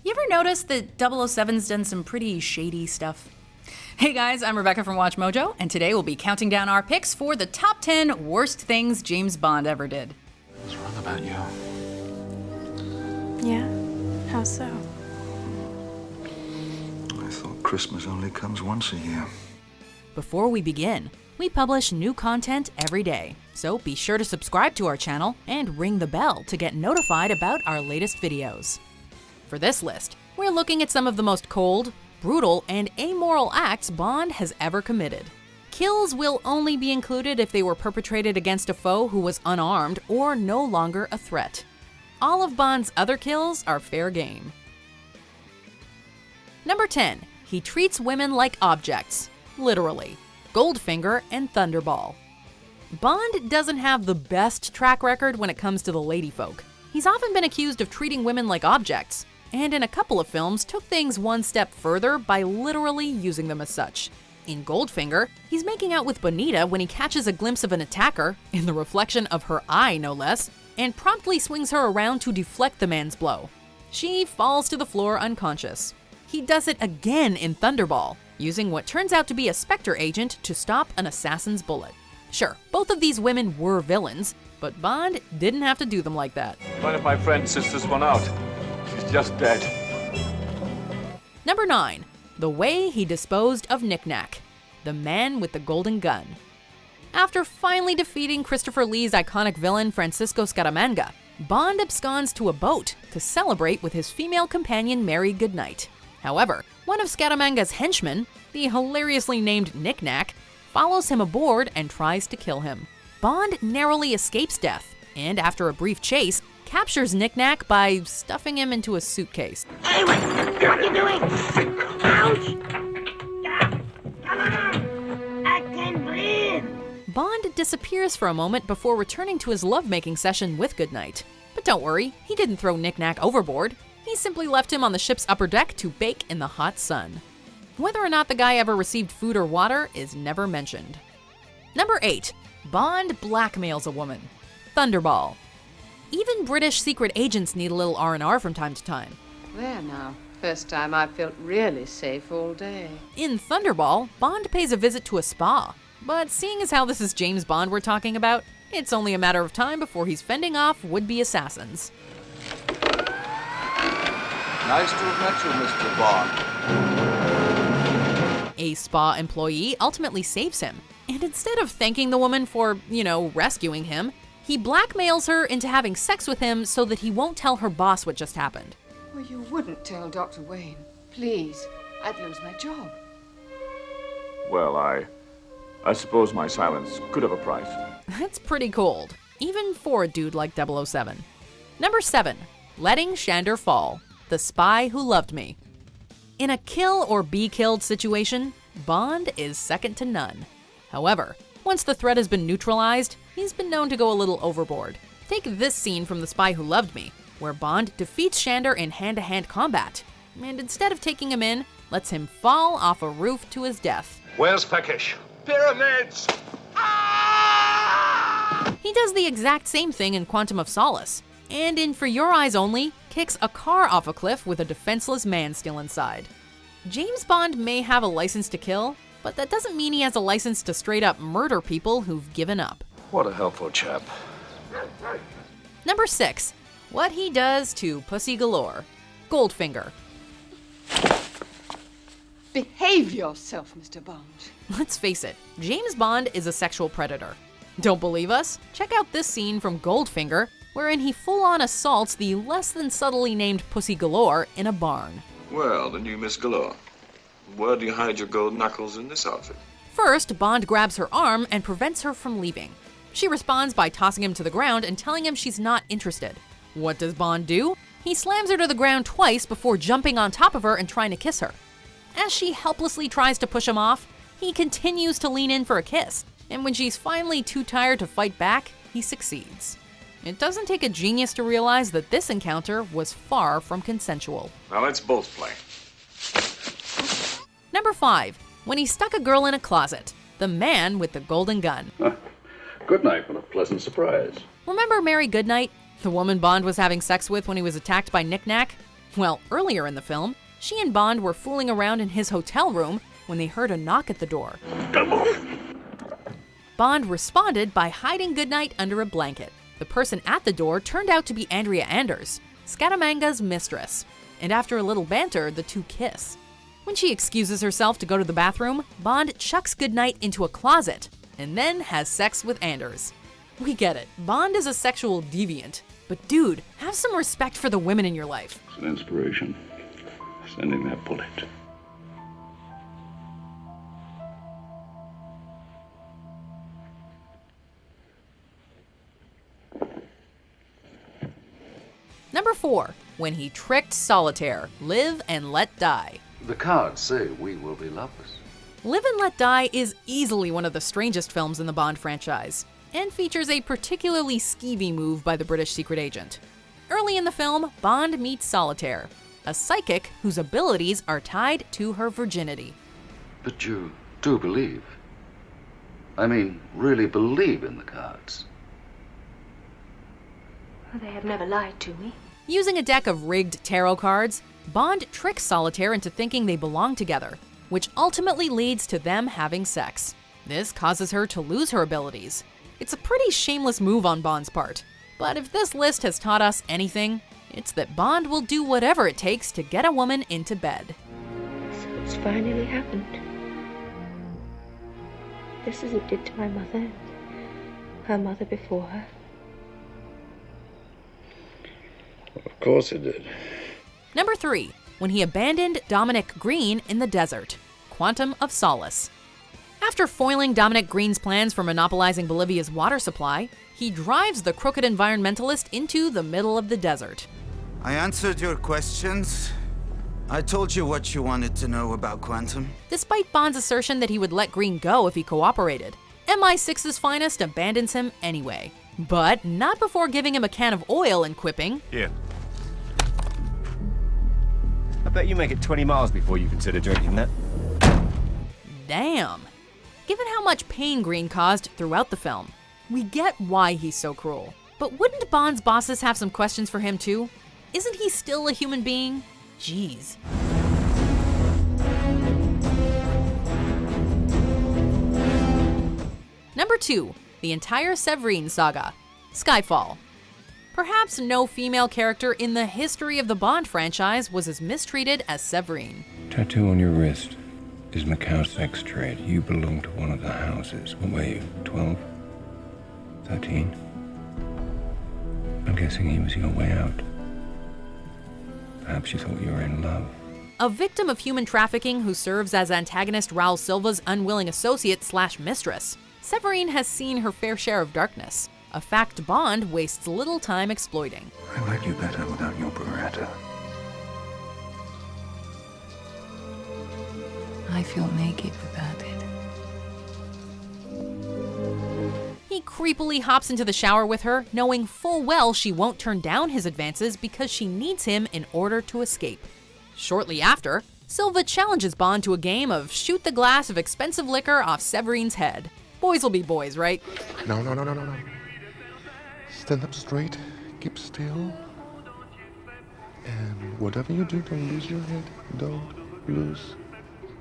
You ever notice that 007's done some pretty shady stuff? Hey guys, I'm Rebecca from WatchMojo, and today we'll be counting down our picks for the top 10 worst things James Bond ever did. What's wrong about you? Yeah? How so? I thought Christmas only comes once a year. Before we begin, we publish new content every day, so be sure to subscribe to our channel and ring the bell to get notified about our latest videos. For this list, we're looking at some of the most cold, brutal, and amoral acts Bond has ever committed. Kills will only be included if they were perpetrated against a foe who was unarmed or no longer a threat. All of Bond's other kills are fair game. Number 10. He treats women like objects. Literally. Goldfinger and Thunderball. Bond doesn't have the best track record when it comes to the ladyfolk. He's often been accused of treating women like objects, and in a couple of films took things one step further by literally using them as such. In Goldfinger, he's making out with Bonita when he catches a glimpse of an attacker, in the reflection of her eye no less, and promptly swings her around to deflect the man's blow. She falls to the floor unconscious. He does it again in Thunderball, using what turns out to be a Spectre agent to stop an assassin's bullet. Sure, both of these women were villains, but Bond didn't have to do them like that. One of my friends sits this one out. She's just dead. Number 9. The way he disposed of Knick-Knack, the man with the golden gun. After finally defeating Christopher Lee's iconic villain Francisco Scaramanga, Bond absconds to a boat to celebrate with his female companion Mary Goodnight. However, one of Scaramanga's henchmen, the hilariously named Knick-Knack, follows him aboard and tries to kill him. Bond narrowly escapes death, and after a brief chase, captures Knick-Knack by stuffing him into a suitcase. Hey, what are you doing? Ouch! Come on! I can breathe! Bond disappears for a moment before returning to his lovemaking session with Goodnight. But don't worry, he didn't throw Knick-Knack overboard. He simply left him on the ship's upper deck to bake in the hot sun. Whether or not the guy ever received food or water is never mentioned. Number 8. Bond blackmails a woman. Thunderball. Even British secret agents need a little R&R from time to time. There now. First time I felt really safe all day. In Thunderball, Bond pays a visit to a spa. But seeing as how this is James Bond we're talking about, it's only a matter of time before he's fending off would-be assassins. Nice to have met you, Mr. Bond. A spa employee ultimately saves him, and instead of thanking the woman for, rescuing him, he blackmails her into having sex with him so that he won't tell her boss what just happened. Well, you wouldn't tell Dr. Wayne. Please. I'd lose my job. Well, I suppose my silence could have a price. That's pretty cold, even for a dude like 007. Number 7. Letting Shander fall. The Spy Who Loved Me. In a kill or be killed situation, Bond is second to none. However, once the threat has been neutralized, he's been known to go a little overboard. Take this scene from The Spy Who Loved Me, where Bond defeats Shander in hand-to-hand combat, and instead of taking him in, lets him fall off a roof to his death. Where's Pekish? Pyramids! Ah! He does the exact same thing in Quantum of Solace, and in For Your Eyes Only, kicks a car off a cliff with a defenseless man still inside. James Bond may have a license to kill, but that doesn't mean he has a license to straight up murder people who've given up. What a helpful chap. Number 6. What he does to Pussy Galore. Goldfinger. Behave yourself, Mr. Bond. Let's face it, James Bond is a sexual predator. Don't believe us? Check out this scene from Goldfinger, wherein he full-on assaults the less than subtly named Pussy Galore in a barn. Well, the new Miss Galore. Where do you hide your gold knuckles in this outfit? First, Bond grabs her arm and prevents her from leaving. She responds by tossing him to the ground and telling him she's not interested. What does Bond do? He slams her to the ground twice before jumping on top of her and trying to kiss her. As she helplessly tries to push him off, he continues to lean in for a kiss, and when she's finally too tired to fight back, he succeeds. It doesn't take a genius to realize that this encounter was far from consensual. Now let's both play. Number 5. When he stuck a girl in a closet. The man with the golden gun. Good night, what a pleasant surprise. Remember Mary Goodnight? The woman Bond was having sex with when he was attacked by Knick-Knack? Well, earlier in the film, she and Bond were fooling around in his hotel room when they heard a knock at the door. Bond responded by hiding goodnight under a blanket. The person at the door turned out to be Andrea Anders, Scaramanga's mistress, and after a little banter, the two kiss. When she excuses herself to go to the bathroom, Bond chucks goodnight into a closet and then has sex with Anders. We get it, Bond is a sexual deviant, but dude, have some respect for the women in your life. It's an inspiration. Sending that bullet. Number 4, when he tricked Solitaire, Live and Let Die. The cards say we will be lovers. Live and Let Die is easily one of the strangest films in the Bond franchise, and features a particularly skeevy move by the British secret agent. Early in the film, Bond meets Solitaire, a psychic whose abilities are tied to her virginity. But you do believe. I mean, really believe in the cards. Well, they have never lied to me. Using a deck of rigged tarot cards, Bond tricks Solitaire into thinking they belong together, which ultimately leads to them having sex. This causes her to lose her abilities. It's a pretty shameless move on Bond's part, but if this list has taught us anything, it's that Bond will do whatever it takes to get a woman into bed. So it's finally happened. Just as it did to my mother, her mother before her. Of course it did. Number 3, when he abandoned Dominic Green in the desert, Quantum of Solace. After foiling Dominic Green's plans for monopolizing Bolivia's water supply, he drives the crooked environmentalist into the middle of the desert. I answered your questions. I told you what you wanted to know about Quantum. Despite Bond's assertion that he would let Green go if he cooperated, MI6's finest abandons him anyway. But not before giving him a can of oil and quipping, Here. I bet you make it 20 miles before you consider drinking that. damn. Given how much pain Green caused throughout the film, we get why he's so cruel. But wouldn't Bond's bosses have some questions for him too? Isn't he still a human being? Jeez. Number 2, the entire Severine saga, Skyfall. Perhaps no female character in the history of the Bond franchise was as mistreated as Severine. Tattoo on your wrist is Macau's sex trade. You belong to one of the houses. What were you, 12? 13? I'm guessing he was your way out. Perhaps you thought you were in love. A victim of human trafficking who serves as antagonist Raul Silva's unwilling associate / mistress, Severine has seen her fair share of darkness, a fact Bond wastes little time exploiting. I like you better without your Beretta. I feel naked without it. He creepily hops into the shower with her, knowing full well she won't turn down his advances because she needs him in order to escape. Shortly after, Silva challenges Bond to a game of shoot the glass of expensive liquor off Severine's head. Boys will be boys, right? No. Stand up straight, keep still. And whatever you do, don't lose your head. Don't lose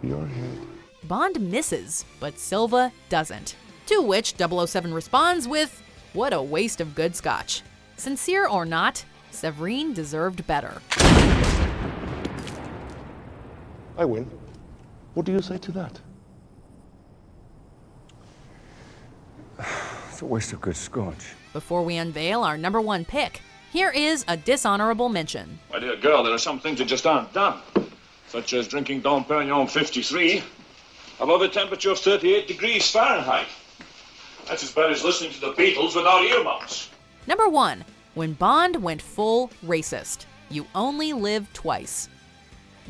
your head. Bond misses, but Silva doesn't. To which 007 responds with, "What a waste of good scotch." Sincere or not, Severine deserved better. I win. What do you say to that? It's a waste of good scotch. Before we unveil our number 1 pick, here is a dishonorable mention. My dear girl, there are some things that just aren't done, such as drinking Dom Perignon 53 above a temperature of 38 degrees Fahrenheit. That's as bad as listening to the Beatles without earmuffs. Number 1, when Bond went full racist. You only live twice.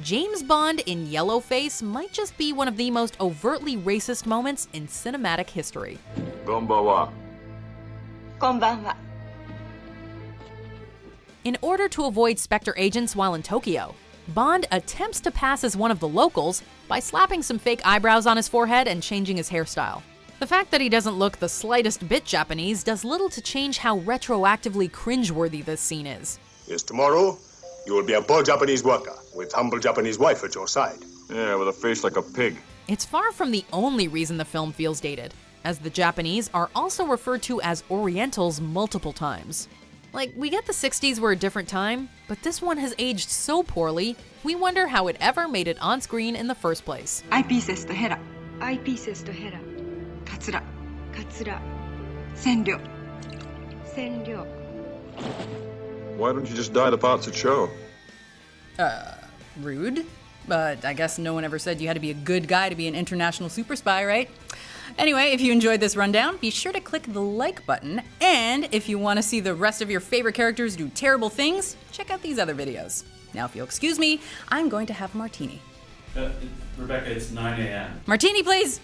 James Bond in Yellowface might just be one of the most overtly racist moments in cinematic history. Gombawa. Konbanwa. In order to avoid Spectre agents while in Tokyo, Bond attempts to pass as one of the locals by slapping some fake eyebrows on his forehead and changing his hairstyle. The fact that he doesn't look the slightest bit Japanese does little to change how retroactively cringeworthy this scene is. Here's tomorrow, You will be a poor Japanese worker with humble Japanese wife at your side. Yeah, with a face like a pig. It's far from the only reason the film feels dated, as the Japanese are also referred to as Orientals multiple times. Like, we get the 60s were a different time, but this one has aged so poorly, we wonder how it ever made it on screen in the first place. Eyepieces to Hera. Eyepieces to Hera. Katsura. Katsura. Senryo. Senryo. Why don't you just dye the parts that show? Rude. But I guess no one ever said you had to be a good guy to be an international super spy, right? Anyway, if you enjoyed this rundown, be sure to click the like button. And if you want to see the rest of your favorite characters do terrible things, check out these other videos. Now, if you'll excuse me, I'm going to have a martini. Rebecca, it's 9 a.m. Martini, please!